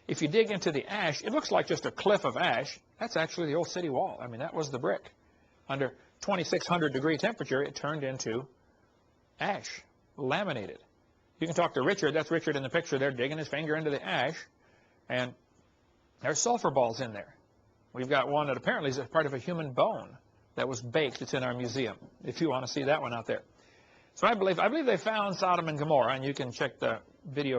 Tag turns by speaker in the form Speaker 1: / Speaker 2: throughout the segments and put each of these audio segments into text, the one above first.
Speaker 1: If you dig into the ash, it looks like just a cliff of ash. That's actually the old city wall. I mean, that was the brick. Under 2,600 degree temperature, it turned into ash, laminated. You can talk to Richard. That's Richard in the picture there, digging his finger into the ash. And there's sulfur balls in there. We've got one that apparently is a part of a human bone that was baked. It's in our museum, if you want to see that one out there. So I believe they found Sodom and Gomorrah, and you can check the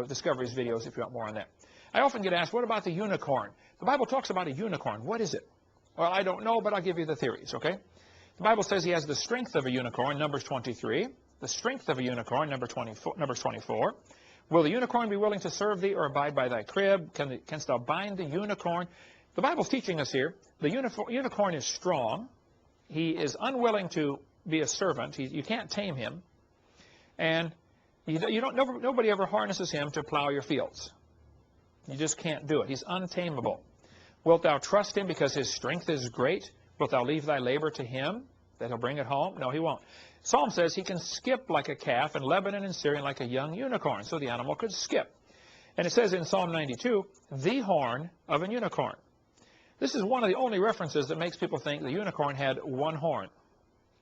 Speaker 1: Discovery's videos if you want more on that. I often get asked, what about the unicorn? The Bible talks about a unicorn. What is it? Well, I don't know, but I'll give you the theories, okay? The Bible says he has the strength of a unicorn, Numbers 23. The strength of a unicorn, Numbers 24. Will the unicorn be willing to serve thee or abide by thy crib? Canst thou bind the unicorn? The Bible's teaching us here, the unicorn is strong. He is unwilling to be a servant. You can't tame him. And nobody ever harnesses him to plow your fields. You just can't do it. He's untamable. Wilt thou trust him because his strength is great? Wilt thou leave thy labor to him, that he'll bring it home? No, he won't. Psalm says he can skip like a calf, and Lebanon and Syrian like a young unicorn. So the animal could skip. And it says in Psalm 92, the horn of a unicorn. This is one of the only references that makes people think the unicorn had one horn,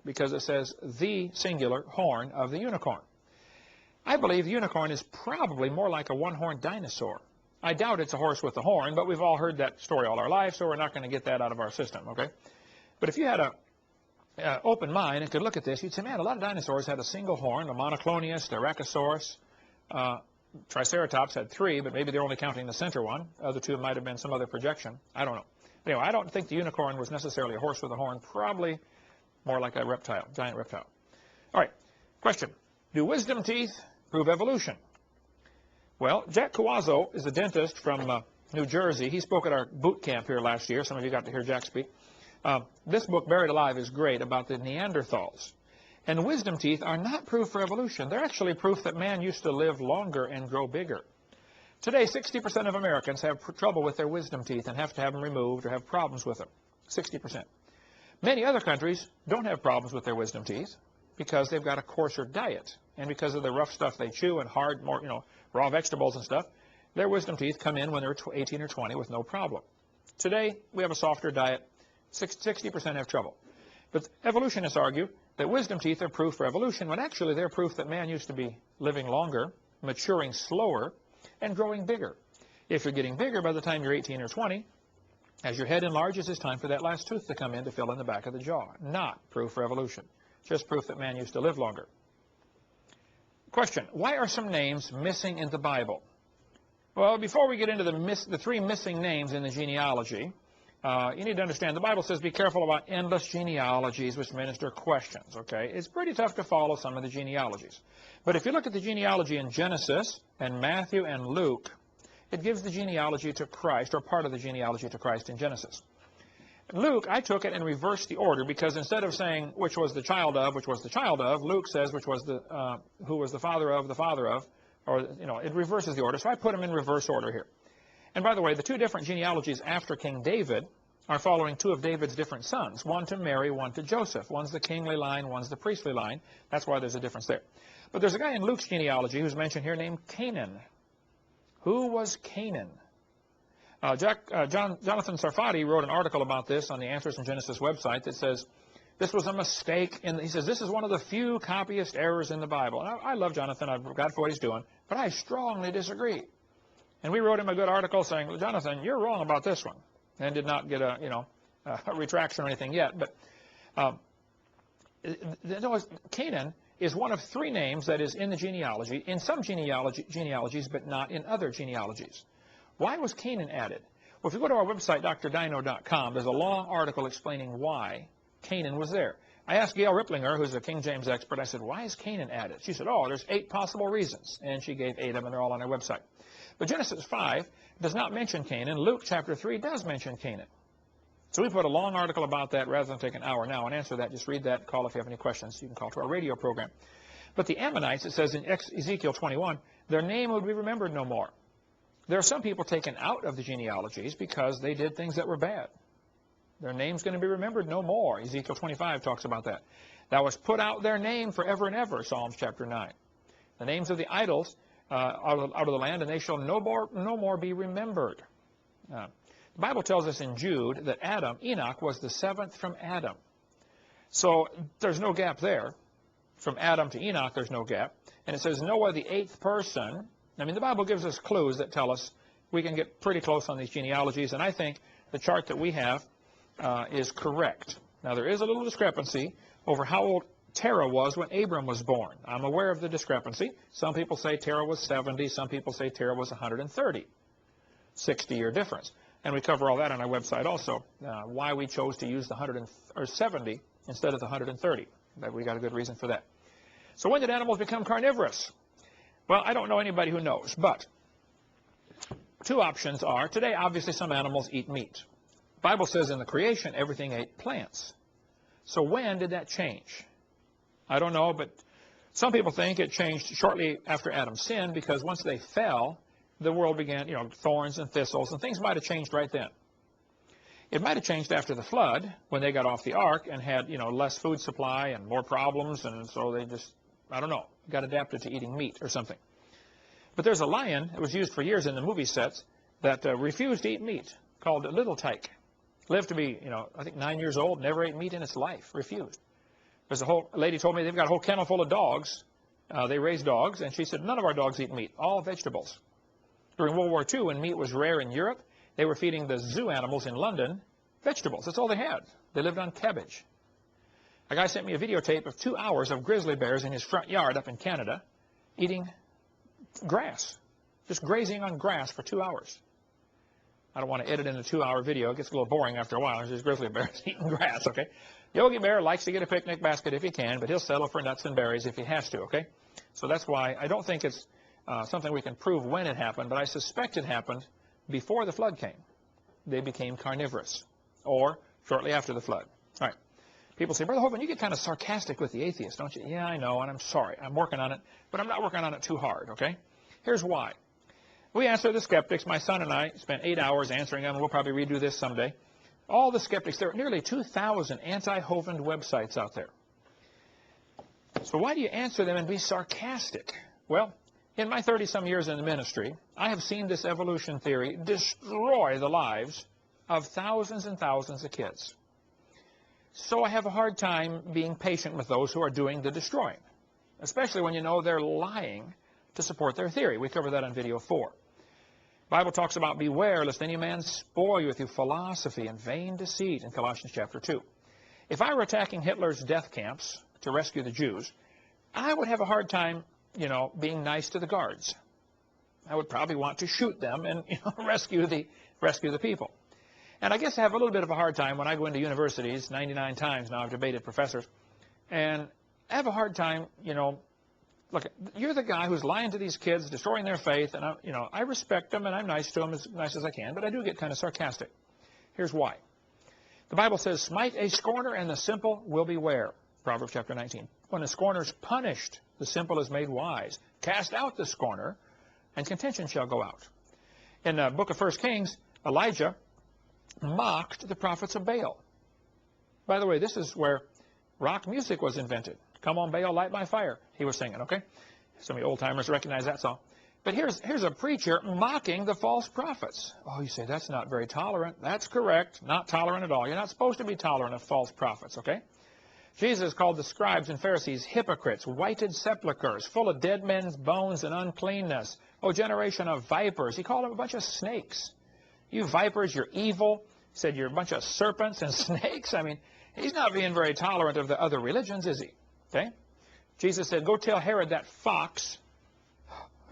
Speaker 1: because it says the singular horn of the unicorn. I believe the unicorn is probably more like a one-horned dinosaur. I doubt it's a horse with a horn, but we've all heard that story all our lives, so we're not going to get that out of our system, okay? But if you had an open mind and could look at this, you'd say, man, a lot of dinosaurs had a single horn, a monoclonius, the Rachosaurus. Triceratops had 3, but maybe they're only counting the center one. The other 2 might have been some other projection. I don't know. Anyway, I don't think the unicorn was necessarily a horse with a horn, probably more like a reptile, giant reptile. All right, question. Do wisdom teeth prove evolution? Well, Jack Cawazzo is a dentist from New Jersey. He spoke at our boot camp here last year. Some of you got to hear Jack speak. This book, Buried Alive, is great about the Neanderthals. And wisdom teeth are not proof for evolution. They're actually proof that man used to live longer and grow bigger. Today, 60% of Americans have trouble with their wisdom teeth and have to have them removed or have problems with them. 60%. Many other countries don't have problems with their wisdom teeth because they've got a coarser diet. And because of the rough stuff they chew and hard, raw vegetables and stuff, their wisdom teeth come in when they're 18 or 20 with no problem. Today, we have a softer diet. 60% have trouble. But evolutionists argue that wisdom teeth are proof for evolution, when actually they're proof that man used to be living longer, maturing slower, and growing bigger. If you're getting bigger by the time you're 18 or 20, as your head enlarges, it's time for that last tooth to come in to fill in the back of the jaw. Not proof for evolution. Just proof that man used to live longer. Question. Why are some names missing in the Bible? Well, before we get into the 3 missing names in the genealogy, you need to understand the Bible says be careful about endless genealogies which minister questions, okay? It's pretty tough to follow some of the genealogies. But if you look at the genealogy in Genesis and Matthew and Luke, it gives the genealogy to Christ, or part of the genealogy to Christ in Genesis. Luke, I took it and reversed the order, because instead of saying which was the child of, Luke says which was who was the father of, or, it reverses the order. So I put them in reverse order here. And by the way, the 2 different genealogies after King David are following 2 of David's different sons, one to Mary, one to Joseph. One's the kingly line, one's the priestly line. That's why there's a difference there. But there's a guy in Luke's genealogy who's mentioned here named Canaan. Who was Canaan? Jonathan Sarfati wrote an article about this on the Answers in Genesis website that says this was a mistake. He says this is one of the few copyist errors in the Bible. And I love Jonathan. I've got for what he's doing. But I strongly disagree. And we wrote him a good article saying, well, Jonathan, you're wrong about this one. And did not get a retraction or anything yet. But Canaan is one of 3 names that is in the genealogy, in some genealogies, but not in other genealogies. Why was Canaan added? Well, if you go to our website, drdino.com, there's a long article explaining why Canaan was there. I asked Gail Ripplinger, who's a King James expert, I said, why is Canaan added? She said, there's 8 possible reasons. And she gave 8 of them, and they're all on our website. But Genesis 5 does not mention Canaan. Luke chapter 3 does mention Canaan. So we put a long article about that rather than take an hour now and answer that. Just read that. Call if you have any questions. You can call to our radio program. But the Ammonites, it says in Ezekiel 21, their name would be remembered no more. There are some people taken out of the genealogies because they did things that were bad. Their name's going to be remembered no more. Ezekiel 25 talks about that. Thou hast put out their name forever and ever, Psalms chapter 9. The names of the idols out of the land, and they shall no more be remembered. The Bible tells us in Jude that Enoch was the 7th from Adam. So there's no gap there. From Adam to Enoch, there's no gap. And it says Noah, the 8th person. I mean, the Bible gives us clues that tell us we can get pretty close on these genealogies, and I think the chart that we have is correct. Now, there is a little discrepancy over how old Terah was when Abram was born. I'm aware of the discrepancy. Some people say Terah was 70. Some people say Terah was 130. 60-year difference. And we cover all that on our website also, why we chose to use the 170 instead of the 130. But we got a good reason for that. So when did animals become carnivorous? Well, I don't know anybody who knows, but two options are, today obviously some animals eat meat. The Bible says in the creation everything ate plants. So when did that change? I don't know, but some people think it changed shortly after Adam's sin, because once they fell, the world began, thorns and thistles, and things might have changed right then. It might have changed after the flood, when they got off the ark and had, less food supply and more problems, and so they just, I don't know, got adapted to eating meat or something. But there's a lion that was used for years in the movie sets that refused to eat meat, called Little Tyke. Lived to be, I think 9 years old, never ate meat in its life, refused. There's a lady told me they've got a whole kennel full of dogs. They raise dogs, and she said, none of our dogs eat meat, all vegetables. During World War II, when meat was rare in Europe, they were feeding the zoo animals in London vegetables. That's all they had. They lived on cabbage. A guy sent me a videotape of 2 hours of grizzly bears in his front yard up in Canada eating grass, just grazing on grass for 2 hours. I don't want to edit in a 2-hour video. It gets a little boring after a while. There's these grizzly bears eating grass, okay? Yogi Bear likes to get a picnic basket if he can, but he'll settle for nuts and berries if he has to, okay? So that's why I don't think it's something we can prove when it happened, but I suspect it happened before the flood came. They became carnivorous, or shortly after the flood. All right. People say, Brother Hovind, you get kind of sarcastic with the atheists, don't you? Yeah, I know, and I'm sorry. I'm working on it, but I'm not working on it too hard, okay? Here's why. We answer the skeptics. My son and I spent 8 hours answering them, and we'll probably redo this someday. All the skeptics, there are nearly 2,000 anti-Hovind websites out there. So why do you answer them and be sarcastic? Well, in my 30-some years in the ministry, I have seen this evolution theory destroy the lives of thousands and thousands of kids. So I have a hard time being patient with those who are doing the destroying, especially when you know they're lying to support their theory. We covered that on video 4. The Bible talks about beware lest any man spoil you through philosophy and vain deceit in Colossians chapter 2. If I were attacking Hitler's death camps to rescue the Jews, I would have a hard time, being nice to the guards. I would probably want to shoot them and rescue the people. And I guess I have a little bit of a hard time when I go into universities. 99 times now I've debated professors, and I have a hard time, look, you're the guy who's lying to these kids, destroying their faith, and I respect them and I'm nice to them as nice as I can, but I do get kind of sarcastic. Here's why. The Bible says, smite a scorner and the simple will beware. Proverbs chapter 19. When a scorner is punished, the simple is made wise. Cast out the scorner, and contention shall go out. In the book of 1 Kings, Elijah mocked the prophets of Baal. By the way, this is where rock music was invented. Come on, Baal, light my fire. He was singing, okay? Some of you old-timers recognize that song. But here's a preacher mocking the false prophets. Oh, you say, that's not very tolerant. That's correct. Not tolerant at all. You're not supposed to be tolerant of false prophets, okay? Jesus called the scribes and Pharisees hypocrites, whited sepulchres, full of dead men's bones and uncleanness. Oh, generation of vipers. He called them a bunch of snakes. You vipers, you're evil. He said you're a bunch of serpents and snakes. I mean, he's not being very tolerant of the other religions, is he? Okay? Jesus said, go tell Herod that fox.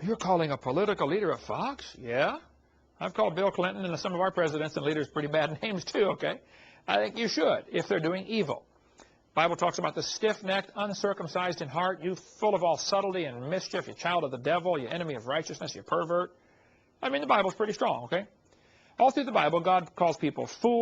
Speaker 1: You're calling a political leader a fox? Yeah. I've called Bill Clinton and some of our presidents and leaders pretty bad names too, okay? I think you should if they're doing evil. The Bible talks about the stiff-necked, uncircumcised in heart, you full of all subtlety and mischief, you child of the devil, you enemy of righteousness, you pervert. I mean, the Bible's pretty strong, okay? All through the Bible, God calls people fools.